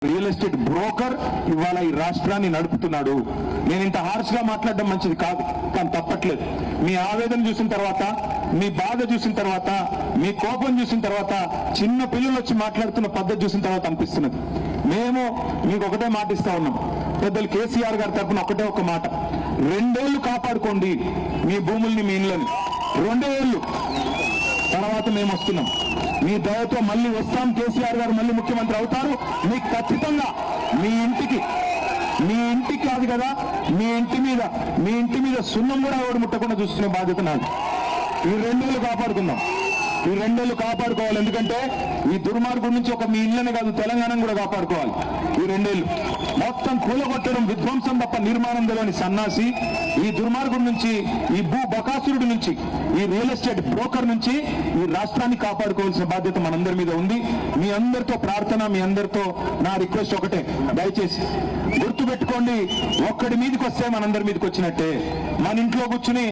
Real estate broker ఇవాళ ఈ రాష్ట్రాన్ని నడుపుతున్నాడు. నేను ఇంత హార్ష్ గా మాట్లాడడం మంచిది కాదు, కానీ తప్పట్లేదు. మీ ఆవేదన చూసిన తర్వాత, మీ బాధ చూసిన తర్వాత, మీ కోపం చూసిన తర్వాత, చిన్న పిల్లలు వచ్చి మాట్లాడుతున్న పద్ధతి చూసిన తర్వాత అనిపిస్తున్నది. మేము మీకు ఒకటే మాట ఇస్తా ఉన్నాం. పెద్దలు కేసీఆర్ గారి తరఫున ఒకటే ఒక మాట, 2 ఏళ్లు కాపాడుకోండి మీ భూముల్ని, మీ ఇళ్ళని. 2 ఏళ్లు తర్వాత మేము వస్తున్నాం. మీ దయతో మళ్ళీ వస్తాం. కేసీఆర్ గారు మళ్ళీ ముఖ్యమంత్రి అవుతారు. మీకు ఖచ్చితంగా మీ ఇంటికి కాదు కదా, మీ ఇంటి మీద సున్నం కూడా ఎవడు ముట్టకుండా చూసుకునే బాధ్యత నాది. ఈ 2 ఏళ్లు కాపాడుకుందాం. ఈ 2 ఏళ్లు కాపాడుకోవాలి. ఎందుకంటే ఈ దుర్మార్గం నుంచి ఒక మీ ఇళ్ళనే కాదు, తెలంగాణను కూడా కాపాడుకోవాలి. ఈ 2 ఏళ్లు మొత్తం కూలగొట్టడం, విధ్వంసం తప్ప నిర్మాణం తెలియని సన్నాసి ఈ దుర్మార్గం నుంచి, ఈ భూ బకాసురుడి నుంచి, ఈ రియల్ ఎస్టేట్ బ్రోకర్ నుంచి ఈ రాష్ట్రాన్ని కాపాడుకోవాల్సిన బాధ్యత మనందరి మీద ఉంది. మీ అందరితో ప్రార్థన, మీ అందరితో నా రిక్వెస్ట్ ఒకటే, దయచేసి గుర్తుపెట్టుకోండి, ఒక్కడి మీదకి వస్తే మనందరి మీదకి వచ్చినట్టే. మన ఇంట్లో కూర్చుని